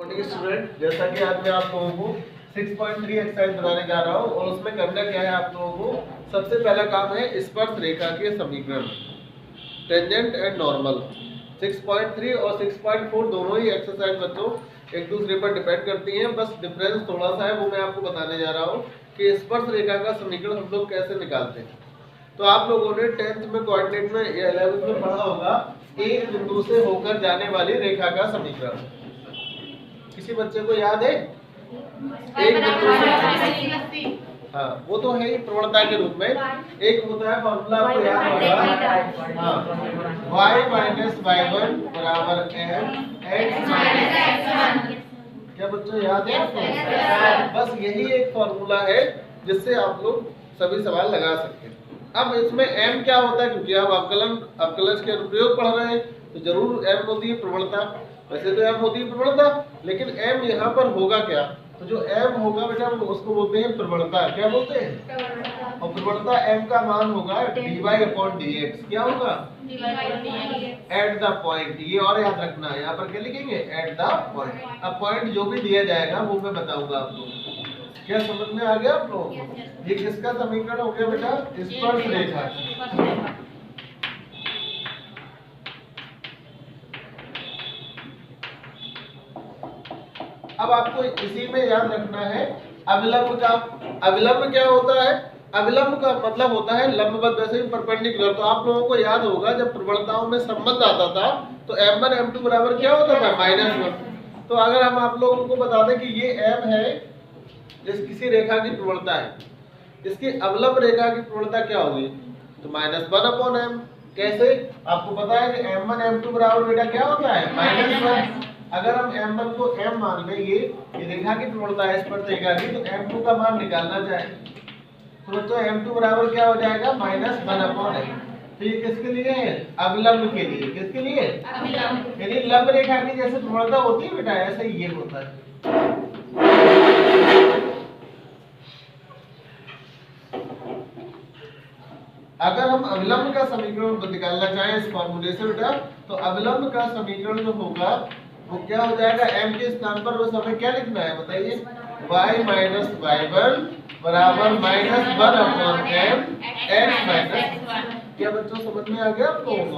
Morning student, जैसा कि आज मैं आप लोगों को 6.3 एक्सरसाइज बनाने जा रहा हूँ और उसमें करना क्या है आप लोगों को। सबसे पहला काम है स्पर्श रेखा के समीकरण, टेंजेंट एंड नॉर्मल। 6.3 और 6.4 दोनों ही एक्सरसाइज बच्चों एक दूसरे पर डिपेंड करती हैं, बस डिफरेंस थोड़ा सा है, वो मैं आपको बताने जा रहा हूँ कि स्पर्श रेखा का समीकरण हम लोग कैसे निकालते हैं। तो आप लोगों ने 10th में कोऑर्डिनेट में या 11th में पढ़ा होगा एक बिंदु से होकर जाने वाली रेखा का समीकरण। किसी बच्चे को याद है? एक बिंदु से, हाँ वो तो है ही प्रवणता के रूप में। एक होता है फॉर्मूला, आपको याद होगा, हाँ y माइनस y1 बराबर m x माइनस x1। क्या बच्चों याद है आपको? बस यही एक फॉर्मूला है जिससे आप लोग सभी सवाल लगा सकते हैं। अब इसमें m क्या होता है, क्योंकि आप अवकलज के अनुप्रयोग पढ़ रहे हैं तो जरूर m होती है प्रवणता। वैसे तो m होती है प्रवणता, लेकिन m यहाँ पर होगा क्या? तो जो m होगा बेटा उसको बोलते हैं प्रवणता। क्या बोलते हैं? और प्रवणता m का मान होगा dy/dx। क्या होगा? At the point. ये और याद रखना है, यहाँ पर क्या लिखेंगे? At the point. अब पॉइंट जो भी दिया जाएगा वो मैं बताऊंगा आप लोगों को। क्या समझ में आ गया आप लोगों को? ये किसका समीकरण हो गया बेटा? स्पर्श रेखा। अब आपको इसी में याद रखना है अविलंब का। अविलंब क्या होता है? अविलंब का मतलब होता है लंबवत, वैसे ही परपेंडिकुलर। तो आप लोगों को याद होगा जब प्रवणताओं में संबंध आता था तो m1 m2 बराबर क्या होता था? -1। तो अगर हम आप लोगों को बता दें कि ये m है, जिस किसी रेखा की प्रवणता है, इसकी अवलंब रेखा की प्रवणता क्या होगी? तो -1/m। कैसे? आपको पता है कि m1 m2 बराबर बेटा क्या होता है? -1। अगर हम m1 को m मान लें, ये रेखा की प्रवणता है स्पर्श रेखा की, तो m2 का मान निकालना चाहे तो बच्चों m2 बराबर क्या हो जाएगा? -1/m। तो ये किसके लिए है? अविलंब के लिए। किसके लिए? अविलंब। यानी लंब रेखा की जैसे प्रवणता होती है बेटा, ऐसा ही ये होता है। अगर हम अविलंब का समीकरण निकालना चाहें इस फॉर्मूले से बेटा, तो अविलंब का समीकरण जो होगा वो क्या हो जाएगा? m के स्थान पर बस हमें क्या लिखना है बताइए? y माइनस y1 बराबर -1/m x माइनस। क्या बच्चों समझ में आ गया आप लोगों को?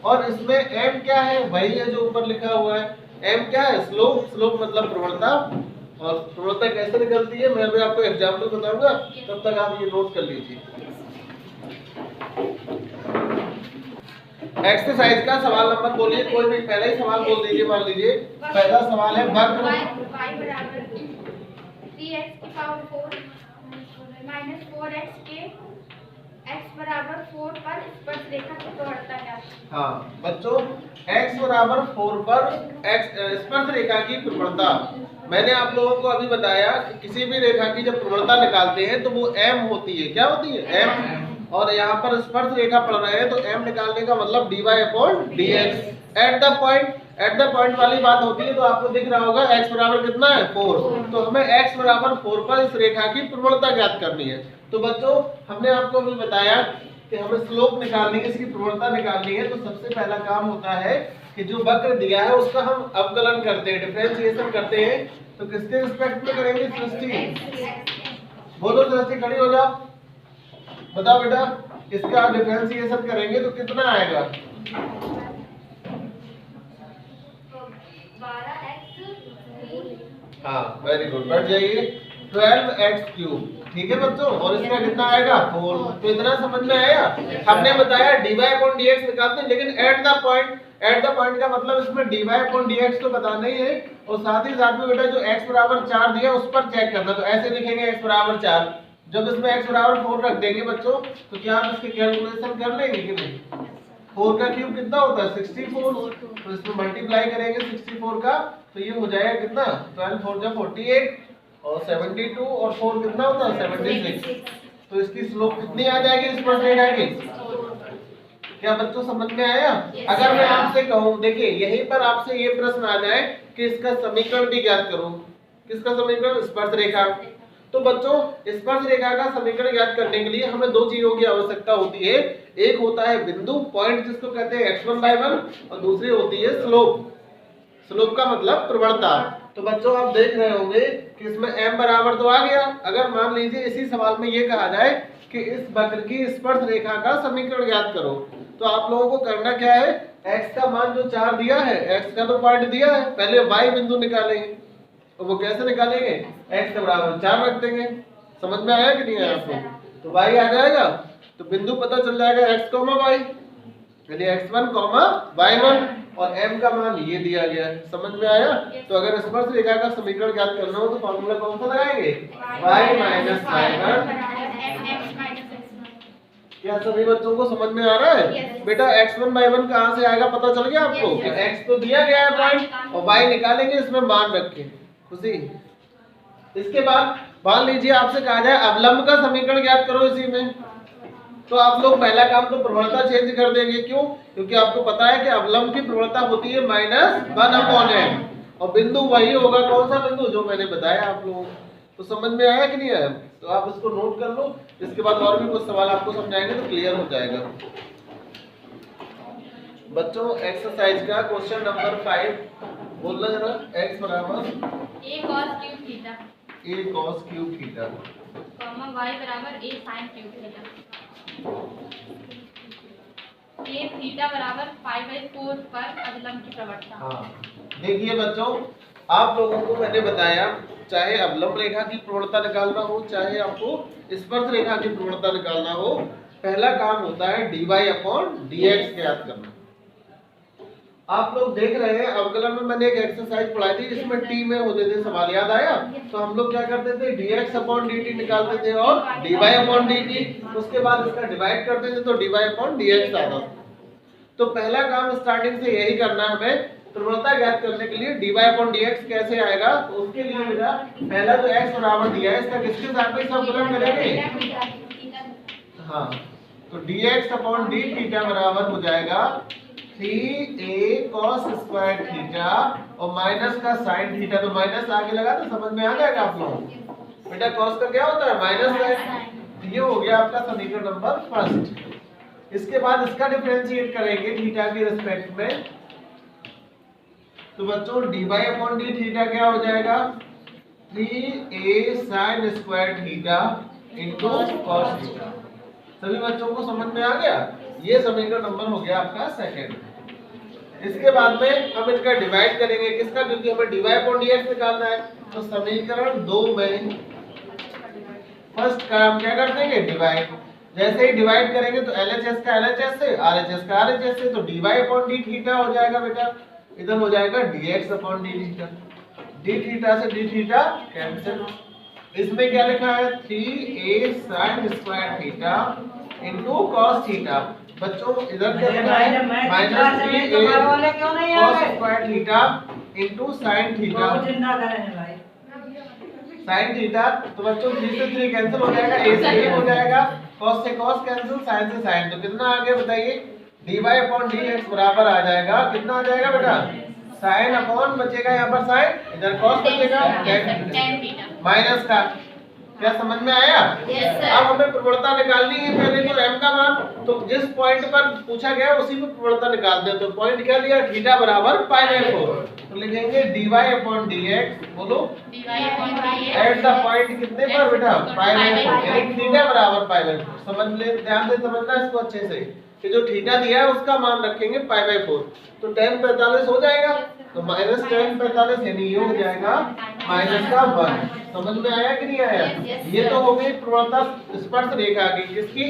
और इसमें m क्या है? वही है जो ऊपर लिखा हुआ है। m क्या है? स्लोप। स्लोप मतलब प्रवणता। और प्रवणता कैसे निकलती है मैं भी आपको एग्जाम्पल बताऊंगा, तब तक आप ये नोट कर लीजिए। एक्सरसाइज का सवाल नंबर बोलिए, कोई भी पहला ही सवाल बोल दीजिए। मान लीजिए पहला सवाल है वक्र y बराबर 3x की पावर 4 माइनस 4x के x बराबर 4 पर स्पर्श रेखा की प्रवणता क्या है? हाँ बच्चों, x बराबर 4 पर स्पर्श रेखा की प्रवणता। मैंने आप लोगों को अभी बताया कि किसी भी रेखा की जब प्रवणता निकालते हैं तो वो m होती है। क्या होती है? m। और यहाँ पर स्पर्श रेखा पढ़ रहे हैं तो m निकालने का मतलब dy/dx। At the point, at the point वाली बात होती है। तो आपको दिख रहा होगा x बराबर कितना है? 4। तो हमें x बराबर 4 पर इस रेखा की प्रवणता ज्ञात करनी है। तो बच्चों हमने आपको अभी बताया कि हमें स्लोप निकालनी है, इसकी प्रवणता निकालनी है। तो सबसे पहला काम होता है कि जो वक्र दिया है उसका हम अवकलन करते हैं, डिफरेंशिएशन करते हैं। तो किसके रिस्पेक्ट में करेंगे? सृष्टि। बोलो सृष्टि, खड़ी हो जाओ, बताओ बेटा। इसका डिफरेंशिएशन करेंगे तो कितना आएगा? 12x। हाँ वेरी गुड, बैठ जाइए। 12x³ ठीक है बच्चों। और इसका कितना आएगा? 4। तो इतना समझ में आया? हमने बताया dy/dx निकालते हैं, लेकिन at the point, at the point का मतलब इसमें dy/dx तो बताना ही है, और साथ ही साथ में बेटा जो x बराबर 4 दिया उस पर चेक करना। तो ऐसे लिखेंगे x बराबर 4। जब इसमें x बराबर 4 रख देंगे बच्चों तो क्या आप इसकी कैलकुलेशन कर लेंगे कि नहीं? 4 का क्यूब कितना होता है? 64। तो इसमें मल्टीप्लाई करेंगे 64 का, तो ये हो जाएगा कितना? 12 4 जा 48 और 72 और 4 कितना होता है? 76। तो इसकी स्लोप कितनी आ जाएगी स्पर्श रेखा की? क्या बच्चों समझ में आया? अगर मैं आपसे कहूं, देखिए यहीं पर आपसे ये प्रश्न आ जाए कि इसका समीकरण भी ज्ञात करो। किसका समीकरण? स्पर्श रेखा। तो बच्चों स्पर्श रेखा का समीकरण ज्ञात करने के लिए हमें दो चीजों की आवश्यकता होती है। एक होता है बिंदु, पॉइंट, जिसको कहते हैं x1/1, और दूसरी होती है स्लोप। स्लोप का मतलब प्रवणता। तो बच्चों आप देख रहे होंगे कि इसमें m बराबर तो आ गया। अगर मान लीजिए इसी सवाल में ये कहा जाए कि इस वक्र की स्पर्श रेखा का समीकरण ज्ञात करो, तो आप लोगों को करना क्या है, x का मान जो 4 दिया है, x का तो पॉइंट दिया है, पहले y बिंदु निकालेंगे। तो वो कैसे निकालेंगे, x के बराबर 4 रख देंगे। समझ में आया कि नहीं आया आपको? तो y आ जाएगा, तो बिंदु पता चल जाएगा x, y, यानी x1, y1, और m का मान ये दिया गया है। समझ में आया? तो अगर स्पर्श रेखा का समीकरण ज्ञात करना हो तो फॉर्मूला कौन सा लगाएंगे, y माइनस y1। क्या सभी बच्चों को समझ में आ रहा है? बेटा x1 y1 कहाँ से आएगा पता चल गया आपको? x तो दिया गया है पॉइंट, और y निकालेंगे, इसमें मान रखें। खुशी। इसके बाद मान लीजिए आपसे कहा जाए अवलंब का समीकरण ज्ञात करो इसी में, तो आप लोग पहला काम तो प्रवणता चेंज कर देंगे। क्यों? क्योंकि आपको पता है कि अवलंब की प्रवणता होती है -1/m, और बिंदु वही होगा, कौन सा बिंदु, जो मैंने बताया आप लोगों को। तो समझ में आया कि नहीं आया? तो आप इसको नोट कर लो, इसके बाद और भी कुछ सवाल आपको समझाएंगे तो क्लियर हो जाएगा। बच्चों एक्सरसाइज का क्वेश्चन नंबर 5 बोलना जरा। x बराबर a cos cube theta, a cos cube theta, y बराबर a sin cube theta, a theta बराबर π/4 पर अवलंब की प्रवणता। हाँ देखिए बच्चों, आप लोगों को मैंने बताया चाहे अवलंब रेखा की प्रवणता निकालना हो, चाहे आपको स्पर्श रेखा की प्रवणता निकालना हो, पहला काम होता है dy/dx ज्ञात करना। आप लोग देख रहे हैं अवकलन में मैंने एक एक्सरसाइज पढ़ाई थी जिसमें t में होते थे, सवाल याद आया? तो हम लोग क्या करते थे, dx/dt निकालते थे और dy/dt, उसके बाद इसका डिवाइड करते थे तो dy/dx आता था। तो पहला काम स्टार्टिंग से यही करना है हमें, प्रवणता ज्ञात करने के लिए dy/dx कैसे आएगा। तो उसके लिए बेटा पहला जो x बराबर दिया है इसका किसके साथ में समाकलन करेंगे। हाँ, तो dx/d थीटा बराबर हो जाएगा 3a cos स्क्वायर थीटा, और माइनस का sin थीटा, तो माइनस आगे लगा तो समझ में आ जाएगा आप लोगों को। बेटा cos का क्या होता है, माइनस है। तो ये हो गया आपका समीकरण नंबर फर्स्ट। इसके बाद इसका डिफरेंशिएट करेंगे थीटा की रिस्पेक्ट में, तो बच्चों dy/d थीटा क्या हो जाएगा, 3a sin square theta into cos theta. सभी बच्चों को समझ में आ गया? ये समीकरण नंबर हो गया आपका सेकंड। इसके बाद में हम इनका डिवाइड करेंगे, किसका, क्योंकि हमें dy/dx निकालना है। तो समीकरण 2 में फर्स्ट का हम क्या कर देंगे, डिवाइड। जैसे ही डिवाइड करेंगे तो LHS का LHS से, RHS का RHS से, तो dy/d थीटा हो जाएगा बेटा, इधर हो जाएगा dx/d थीटा, d थीटा से d थीटा कैंसिल। इसमें क्या लिखा है, 3a sin square theta into cos theta. बच्चों इधर क्या लिखा है, -3a cos square theta into sin theta, sin theta. तो बच्चों 3 से 3 कैंसिल हो जाएगा, a से a हो जाएगा, cos से cos कैंसिल, sin से sin। तो कितना आ गया बताइए, dy/dx बराबर आ जाएगा, कितना आ जाएगा बेटा, sin अपॉन बचेगा यहाँ पर sin, इधर cos बचेगा tan थीटा माइनस का। क्या समझ में आया? अब हमें प्रवणता निकालनी है, पहले तो m का मान, तो जिस पॉइंट पर पूछा गया उसी में प्रवणता निकाल दे। तो पॉइंट क्या लिया, थीटा बराबर π/4, तो लिखेंगे dy/dx, बोलो एट द पॉइंट कितने पर बेटा, π/4, यानी थीटा बराबर π/4। समझ ले, ध्यान से समझना इसको अच्छे से, कि जो थीटा दिया है उसका मान रखेंगे π/4, तो tan 45 हो जाएगा, तो माइनस tan 45 यानी ये हो जाएगा माइनस का 1। समझ में आया कि नहीं आया? ये तो हो गई प्रवणता स्पर्श रेखा की, किसकी?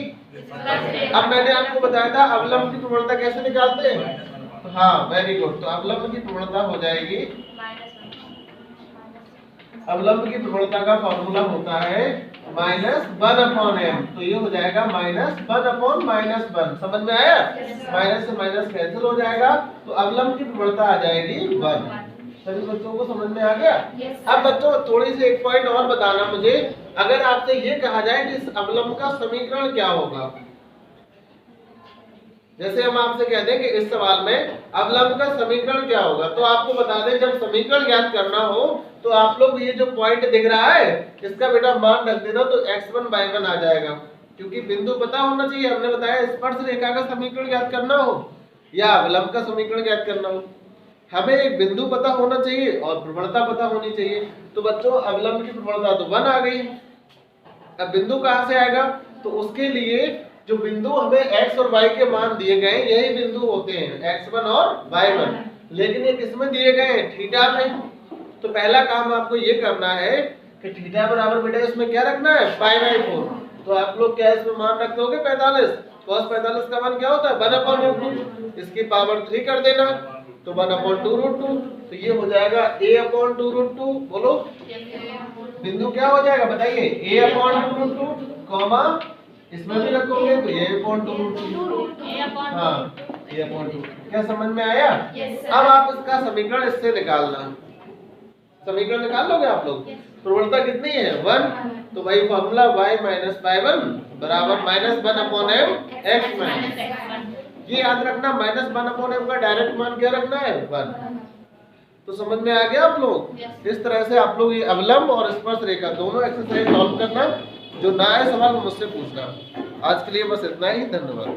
अब मैंने आपको बताया था अवलंब की प्रवणता कैसे निकालते हैं। हाँ वेरी गुड, तो अवलंब की प्रवणता हो जाएगी, अवलंब की प्रवणता का फॉर्मूला होता है -1/m, तो ये हो जाएगा -1/-1। समझ में आया? माइनस से माइनस कैंसिल हो जाएगा, तो अवलंब की प्रवणता आ जाएगी 1। सभी बच्चों को समझ में आ गया? अब बच्चों थोड़ी सी एक पॉइंट और बताना मुझे, अगर आपसे ये कहा जाए कि इस अवलंब का समीकरण क्या होगा, जैसे हम आपसे कह दें कि इस सवाल में अवलंब का समीकरण क्या होगा, तो आपको बता दें जब समीकरण ज्ञात करना हो तो आप लोग ये जो पॉइंट दिख रहा है इसका बेटा मान रख देना, तो x1 y1 आ जाएगा, क्योंकि बिंदु पता होना चाहिए। हमने बताया स्पर्श रेखा का समीकरण ज्ञात करना हो या अवलंब का समीकरण ज्ञात करना हो, हमें एक बिंदु पता होना चाहिए और प्रवणता पता होनी चाहिए। तो बच्चों अवलंब की प्रवणता तो 1 आ गई। अब बिंदु कहाँ से आएगा? तो उसके लिए जो बिंदु हमें x और y के मान दिए गए यही बिंदु होते हैं x1 और y1, लेकिन ये किसमें दिए गए हैं? थीटा में। तो पहला काम आपको ये करना है कि थीटा बराबर बेटा इसमें क्या रखना है? π/4। तो आप लोग क्या इसमें मान रख दोगे? 45। cos 45 का मान क्या होता है? 1/√2। इसकी पावर 3 कर देना तो 1/2√2। तो ये हो जाएगा a/2√2। बोलो बिंदु क्या हो जाएगा बताइए? a/2√2 कॉमा इसमें भी रखोगे तो a/2√2। हाँ a/2। क्या समझ में आया? अब आप इसका समीकरण इससे निकालना। समीकरण निकाल लोगे आप लोग? प्रवणता कितनी है? 1। तो वही फॉर्मूला y माइनस y1 बराबर -1/m x-। ये याद रखना -1/m का डायरेक्ट मान क्या रखना है? 1। तो समझ में आ गया आप लोग? इस तरह से आप लोग ये अवलंब और स्पर्श रेखा दोनों एक्सरसाइज सॉल्व करना। जो ना आए सवाल मुझसे पूछना। आज के लिए बस इतना ही। धन्यवाद।